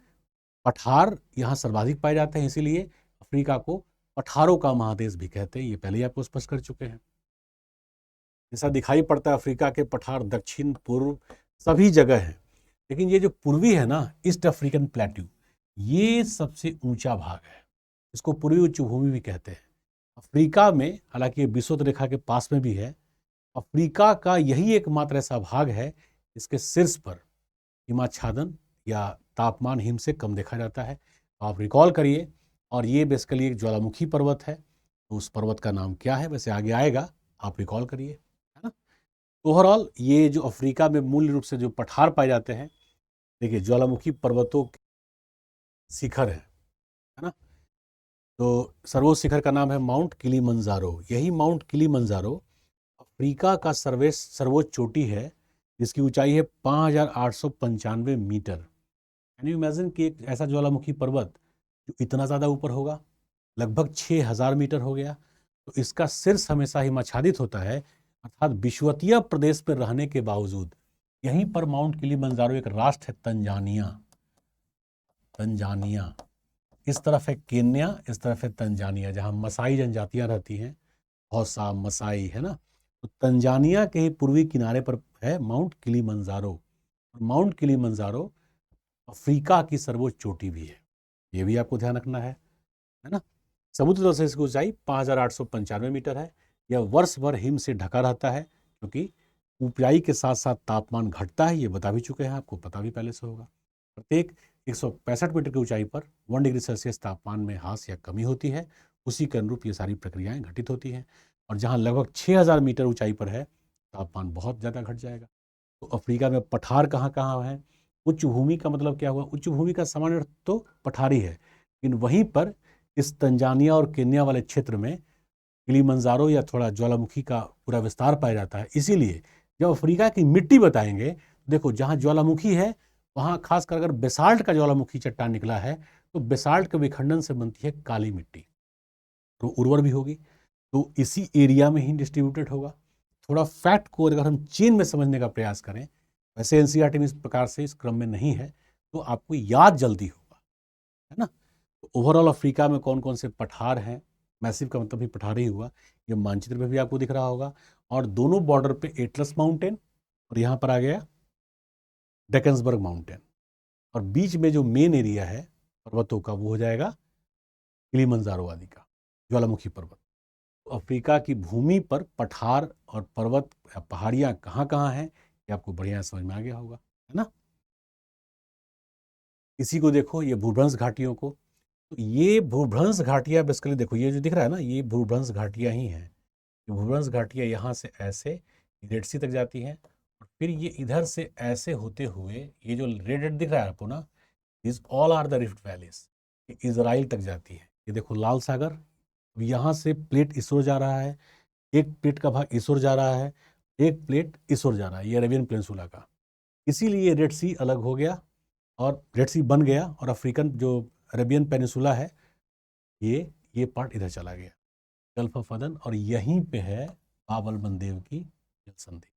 पठार यहाँ सर्वाधिक पाए जाते हैं, इसीलिए अफ्रीका को पठारों का महादेश भी कहते हैं। ये पहले ही आपको स्पष्ट कर चुके हैं। ऐसा दिखाई पड़ता है अफ्रीका के पठार दक्षिण पूर्व सभी जगह हैं, लेकिन ये जो पूर्वी है ना, ईस्ट अफ्रीकन प्लेट्यू, ये सबसे ऊंचा भाग है। इसको पूर्वी उच्च भूमि भी कहते हैं। अफ्रीका में, हालांकि ये विषुवत रेखा के पास में भी है, अफ्रीका का यही एकमात्र ऐसा भाग है जिसके शीर्ष पर हिमाच्छादन या तापमान हिम से कम देखा जाता है। आप रिकॉल करिए, और ये बेसिकली एक ज्वालामुखी पर्वत है। तो उस पर्वत का नाम क्या है, वैसे आगे आएगा, आप रिकॉल करिए, है ना। ओवरऑल ये जो अफ्रीका में मूल रूप से जो पठार पाए जाते हैं, देखिए ज्वालामुखी पर्वतों के शिखर है ना। तो सर्वोच्च शिखर का नाम है माउंट किलीमंजारो। यही माउंट किलीमंजारो अफ्रीका का सर्वोच्च चोटी है, जिसकी ऊंचाई है 5,895 मीटर। कैन यू इमेजिन कि एक ऐसा ज्वालामुखी पर्वत जो इतना ज़्यादा ऊपर होगा, लगभग 6,000 मीटर हो गया। तो इसका शीर्ष हमेशा हिमाच्छादित होता है, अर्थात विषुवतीय प्रदेश पर रहने के बावजूद। यहीं पर माउंट किलीमंजारो एक राष्ट्र है, तंजानिया। तंजानिया, इस तरफ है केन्या, इस तरफ है तंजानिया, जहाँ मसाई जनजातियाँ रहती हैं, हौसा, मसाई, है ना। तो तंजानिया के ही पूर्वी किनारे पर है mount Kilimanjaro. Mount Kilimanjaro Africa की सर्वोच्च चोटी भी है, ये भी आपको ध्यान रखना है ना। समुद्र तल से इसकी ऊंचाई 5,895 मीटर है। यह वर्ष भर हिम से ढका रहता है, क्योंकि ऊंचाई के साथ साथ तापमान घटता है, ये बता भी चुके हैं, आपको पता भी पहले से होगा। प्रत्येक 165 मीटर की ऊंचाई पर 1 डिग्री सेल्सियस तापमान में ह्रास या कमी होती है। उसी के अनुरूप ये सारी प्रक्रियाएं घटित होती हैं, और जहां लगभग 6,000 मीटर ऊंचाई पर है, तापमान बहुत ज़्यादा घट जाएगा। तो अफ्रीका में पठार कहाँ कहाँ है? उच्च भूमि का मतलब क्या हुआ? उच्च भूमि का सामान्य अर्थ तो पठारी है, लेकिन वहीं पर इस तंजानिया और केन्या वाले क्षेत्र में किलीमंजारो या थोड़ा ज्वालामुखी का पूरा विस्तार पाया जाता है। इसीलिए जब अफ्रीका की मिट्टी बताएंगे, देखो जहाँ ज्वालामुखी है वहाँ खासकर अगर बेसाल्ट का ज्वालामुखी चट्टान निकला है, तो बेसाल्ट के विखंडन से बनती है काली मिट्टी, तो उर्वर भी होगी। तो इसी एरिया में ही डिस्ट्रीब्यूटेड होगा। थोड़ा फैक्ट को अगर हम चेन में समझने का प्रयास करें, वैसे एनसीईआरटी में इस प्रकार से इस क्रम में नहीं है, तो आपको याद जल्दी होगा, है ना। तो ओवरऑल अफ्रीका में कौन कौन से पठार हैं, मैसिव का मतलब भी पठार ही हुआ, ये मानचित्र में भी आपको दिख रहा होगा। और दोनों बॉर्डर पे एटलस माउंटेन और यहाँ पर आ गया डेकन्सबर्ग माउंटेन, और बीच में जो मेन एरिया है पर्वतों का वो हो जाएगा किलिमंजारो आदि का ज्वालामुखी पर्वत। तो अफ्रीका की भूमि पर पठार और पर्वत पहाड़ियाँ कहाँ कहाँ हैं, ये आपको बढ़िया समझ में आ गया होगा, है ना। इसी को देखो, ये भूभ्रंश घाटियों को, तो ये भूभ्रंश घाटियाँ बेसिकली देखो, ये जो दिख रहा है ना, ये भूभ्रंश घाटियाँ ही हैं। ये भूभ्रंश घाटियाँ यहाँ से ऐसे रेड सी तक जाती हैं, और फिर ये इधर से ऐसे होते हुए ये जो रेड रेड दिख रहा है आपको ना, this all are the rift valleys, ये इजराइल तक जाती है। ये देखो लाल सागर, यहाँ से प्लेट इसोर जा रहा है, एक प्लेट का भाग इसोर जा रहा है, एक प्लेट इसोर जा रहा है, ये अरेबियन पेनिनसुला का। इसीलिए रेड सी अलग हो गया और रेड सी बन गया, और अफ्रीकन जो अरेबियन पेनिनसुला है ये पार्ट इधर चला गया, गल्फ ऑफ अदन, और यहीं पे है बाब अल मंदेब की जल संधि,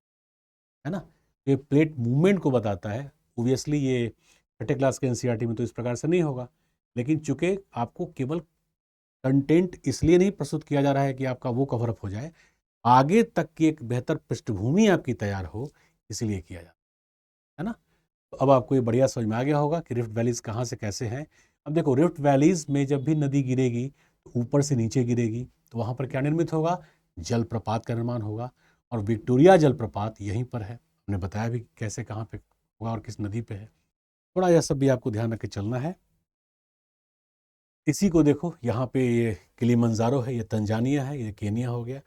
है ना। ये प्लेट मूवमेंट को बताता है। ओबियसली ये छठे क्लास के एनसीईआरटी में तो इस प्रकार से नहीं होगा, लेकिन चूंकि आपको केवल कंटेंट इसलिए नहीं प्रस्तुत किया जा रहा है कि आपका वो कवर अप हो जाए, आगे तक की एक बेहतर पृष्ठभूमि आपकी तैयार हो, इसीलिए किया जाता है ना। तो अब आपको ये बढ़िया समझ में आ गया होगा कि रिफ्ट वैलीज कहाँ से कैसे हैं। अब देखो, रिफ्ट वैलीज में जब भी नदी गिरेगी तो ऊपर से नीचे गिरेगी, तो वहाँ पर क्या निर्मित होगा, जलप्रपात का निर्माण होगा, और विक्टोरिया जलप्रपात यहीं पर है। हमने बताया भी कैसे कहाँ पे होगा और किस नदी पे है, थोड़ा यह सब भी आपको ध्यान रख के चलना है। इसी को देखो, यहाँ पे ये किलिमंजारो है, ये तंजानिया है, ये केनिया हो गया,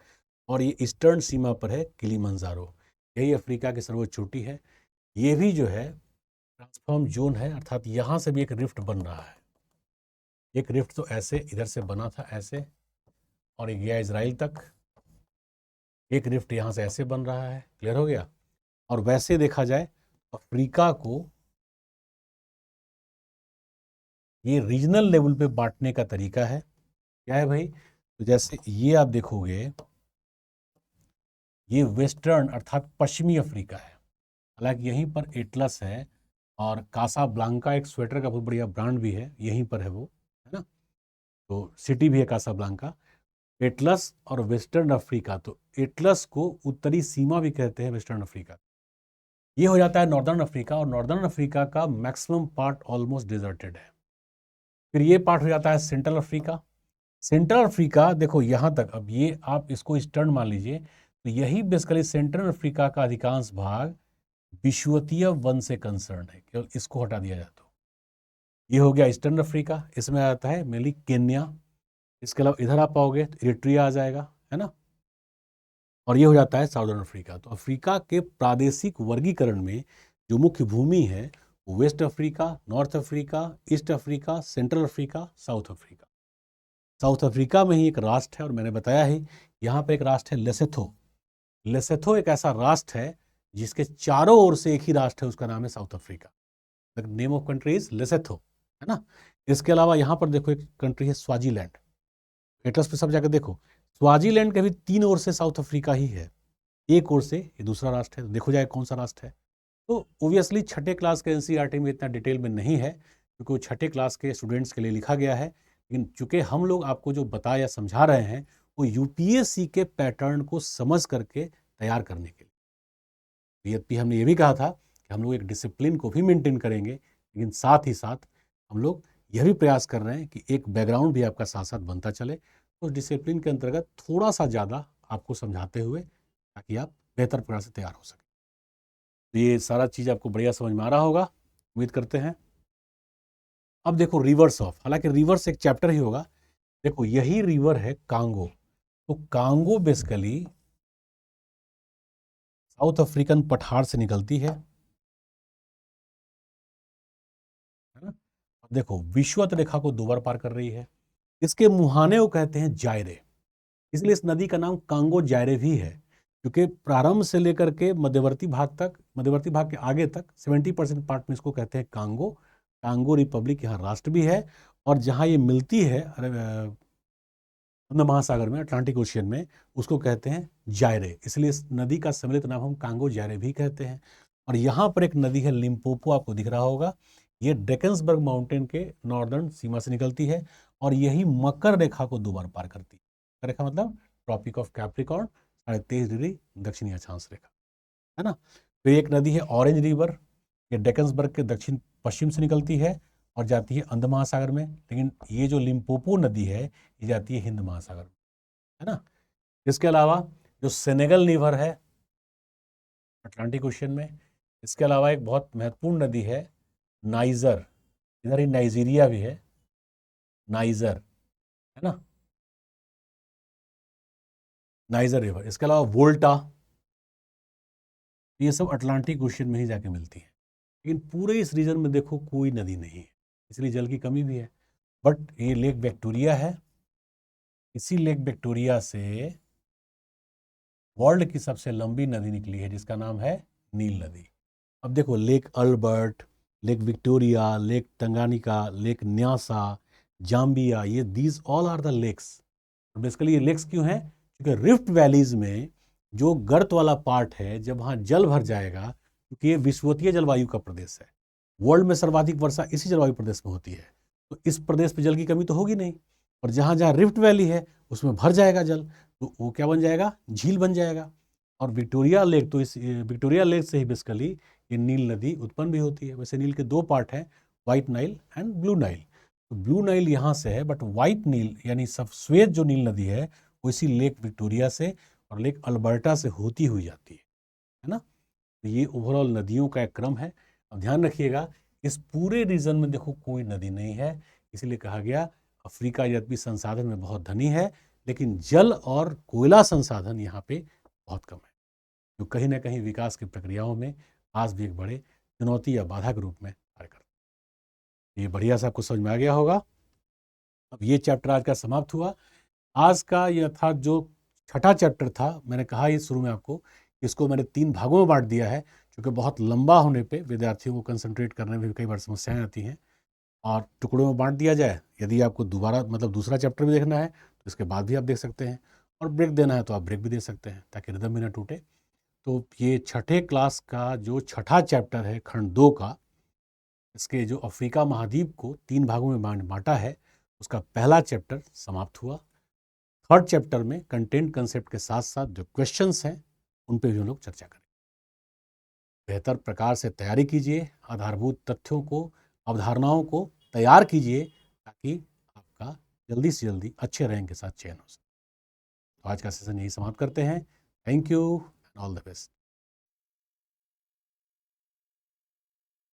और ये ईस्टर्न सीमा पर है किलिमंजारो, यही अफ्रीका की सर्वोच्च चोटी है। ये भी जो है ट्रांसफॉर्म जोन है, अर्थात यहाँ से भी एक रिफ्ट बन रहा है। एक रिफ्ट तो ऐसे इधर से बना था ऐसे, और ये गया इजराइल तक। एक रिफ्ट यहाँ से ऐसे बन रहा है, क्लियर हो गया। और वैसे देखा जाए अफ्रीका को ये रीजनल लेवल पे बांटने का तरीका है, क्या है भाई, तो जैसे ये आप देखोगे, ये वेस्टर्न अर्थात पश्चिमी अफ्रीका है। हालांकि यहीं पर एटलस है, और कासा ब्लांका एक स्वेटर का बहुत बढ़िया ब्रांड भी है, यहीं पर है वो, है ना। तो सिटी भी है कासा ब्लांका। एटलस और वेस्टर्न अफ्रीका, तो एटलस को उत्तरी सीमा भी कहते हैं वेस्टर्न अफ्रीका। ये हो जाता है नॉर्दर्न अफ्रीका, और नॉर्दर्न अफ्रीका का मैक्सिमम पार्ट ऑलमोस्ट डिजर्टेड है। फिर ये पार्ट हो जाता है सेंट्रल अफ्रीका। सेंट्रल अफ्रीका देखो यहाँ तक, अब ये आप इसको ईस्टर्न मान लीजिए, तो यही बेसिकली सेंट्रल अफ्रीका का अधिकांश भाग विषुवतीय वन से कंसर्न है, केवल इसको हटा दिया जाए तो। ये हो गया ईस्टर्न अफ्रीका, इसमें आता है मेनली केन्या। इसके अलावा इधर आप पाओगे तो इरिट्रिया आ जाएगा, है ना। और ये हो जाता है साउदर्न अफ्रीका। तो अफ्रीका के प्रादेशिक वर्गीकरण में जो मुख्य भूमि है वो west Africa, north Africa, east Africa, central Africa, south Africa. South Africa में ही एक राष्ट्र है, और मैंने बताया ही यहाँ पे एक राष्ट्र है लेसेथो। लेसेथो एक ऐसा राष्ट्र है जिसके चारों ओर से एक ही राष्ट्र है, उसका नाम है South Africa. The name of country is Lesotho, है ना। इसके अलावा यहाँ पर देखो एक कंट्री है स्वाजीलैंड। एटलस पे सब जाकर देखो, स्वाजीलैंड के भी 3 ओर से साउथ अफ्रीका ही है, एक ओर से ये दूसरा राष्ट्र है। तो देखो जाए कौन सा राष्ट्र है। तो ओबियसली छठे क्लास के एनसीईआरटी में इतना डिटेल में नहीं है, क्योंकि वो छठे क्लास के स्टूडेंट्स के लिए लिखा गया है। लेकिन चूंकि हम लोग आपको जो बता या समझा रहे हैं वो यूपीएससी के पैटर्न को समझ करके तैयार करने के लिए। यद्यपि हमने ये भी कहा था कि हम लोग एक डिसिप्लिन को भी मेंटेन करेंगे, लेकिन साथ ही साथ हम लोग यह भी प्रयास कर रहे हैं कि एक बैकग्राउंड भी आपका साथ साथ बनता चले। तो डिसिप्लिन के अंतर्गत थोड़ा सा ज़्यादा आपको समझाते हुए, ताकि आप बेहतर प्रकार से तैयार हो सकें। तो ये सारा चीज़ आपको बढ़िया समझ में आ रहा होगा, उम्मीद करते हैं। अब देखो रिवर्स ऑफ, हालांकि रिवर्स एक चैप्टर ही होगा। देखो यही रिवर है कांगो। तो कांगो बेसिकली साउथ अफ्रीकन पठार से निकलती है ना। अब देखो विषुवत रेखा को 2 बार पार कर रही है। इसके मुहाने को कहते हैं जायरे, इसलिए इस नदी का नाम कांगो जायरे भी है, क्योंकि प्रारंभ से लेकर के मध्यवर्ती भाग तक, मध्यवर्ती भाग के आगे तक 70% पार्ट में इसको कहते हैं कांगो। कांगो रिपब्लिक यहाँ राष्ट्र भी है, और जहाँ ये मिलती है हिंद महासागर में, अटलांटिक ओशियन में, उसको कहते हैं जायरे। इसलिए इस नदी का सम्मिलित नाम हम कांगो जायरे भी कहते हैं। और यहाँ पर एक नदी है लिम्पोपो, आपको दिख रहा होगा। ये ड्रैकेंसबर्ग माउंटेन के नॉर्दर्न सीमा से निकलती है और यही मकर रेखा को 2 बार पार करती है। मकर रेखा मतलब ट्रॉपिक ऑफ कैप्रिकॉर्न, 23.5 डिग्री दक्षिणी अक्षांश रेखा, है ना। फिर एक नदी है ऑरेंज रिवर, ये ड्रैकेंसबर्ग के दक्षिण पश्चिम से निकलती है और जाती है अंध महासागर में। लेकिन ये जो लिम्पोपो नदी है ये जाती है हिंद महासागर में, है ना। इसके अलावा जो सेनेगल रिवर है अटलांटिक ओशियन में, इसके अलावा एक बहुत महत्वपूर्ण नदी है नाइजर, इधर ही नाइजीरिया भी है, नाइजर, है ना, नाइजर रिवर। इसके अलावा वोल्टा, ये सब अटलांटिक ओशियन में ही जाके मिलती है। लेकिन पूरे इस रीजन में देखो कोई नदी नहीं है, इसलिए जल की कमी भी है। बट ये लेक विक्टोरिया है, इसी लेक विक्टोरिया से वर्ल्ड की सबसे लंबी नदी निकली है जिसका नाम है नील नदी। अब देखो Lake Albert, Lake Victoria, Lake Tanganyika, Lake Nyasa, Zambia, ये these all are the lakes. Basically ये लेक्स क्यों हैं? क्योंकि रिफ्ट वैलीज में जो गर्त वाला पार्ट है, जब वहाँ जल भर जाएगा, क्योंकि ये विषुवतीय जलवायु का प्रदेश है, वर्ल्ड में सर्वाधिक वर्षा इसी जलवायु प्रदेश में होती है, तो इस प्रदेश पे जल की कमी तो होगी नहीं। और जहाँ जहाँ रिफ्ट वैली है उसमें भर जाएगा जल, तो वो क्या बन जाएगा? झील बन जाएगा। और विक्टोरिया लेक, तो इस विक्टोरिया लेक से ही बेसिकली ये नील नदी उत्पन्न भी होती है। वैसे नील के 2 पार्ट हैं, white Nile and blue Nile. तो ब्लू नाइल यहाँ से है, बट व्हाइट नील यानी सफेद जो नील नदी है वो इसी लेक विक्टोरिया से और लेक अल्बर्टा से होती हुई जाती है ना। तो ये ओवरऑल नदियों का एक क्रम है। अब ध्यान रखिएगा, इस पूरे रीजन में देखो कोई नदी नहीं है, इसलिए कहा गया अफ्रीका यद्यपि संसाधन में बहुत धनी है, लेकिन जल और कोयला संसाधन यहाँ पे बहुत कम है, जो कहीं ना कहीं विकास की प्रक्रियाओं में आज भी एक बड़े चुनौती या बाधा के रूप में कार्य करते हैं। ये बढ़िया से आपको समझ में आ गया होगा। अब ये चैप्टर आज का समाप्त हुआ। आज का यह था जो 6ठा चैप्टर था, मैंने कहा ये शुरू में आपको, इसको मैंने 3 भागों में बांट दिया है, क्योंकि बहुत लंबा होने पे विद्यार्थियों को कंसंट्रेट करने में भी कई बार समस्याएं आती हैं। और टुकड़ों में बांट दिया जाए, यदि आपको दोबारा मतलब दूसरा चैप्टर भी देखना है तो इसके बाद भी आप देख सकते हैं, और ब्रेक देना है तो आप ब्रेक भी दे सकते हैं, ताकि रिदम भी ना टूटे। तो ये 6ठे क्लास का जो 6ठा चैप्टर है खंड 2 का, इसके जो अफ्रीका महाद्वीप को 3 भागों में बांटा है, उसका पहला चैप्टर समाप्त हुआ। 3rd चैप्टर में कंटेंट कंसेप्ट के साथ साथ जो क्वेश्चंस हैं उन पे भी हम लोग चर्चा करें। बेहतर प्रकार से तैयारी कीजिए, आधारभूत तथ्यों को, अवधारणाओं को तैयार कीजिए, ताकि आपका जल्दी से जल्दी अच्छे रैंक के साथ चयन हो सके। तो आज का सेशन यही समाप्त करते हैं। Thank you and all the best.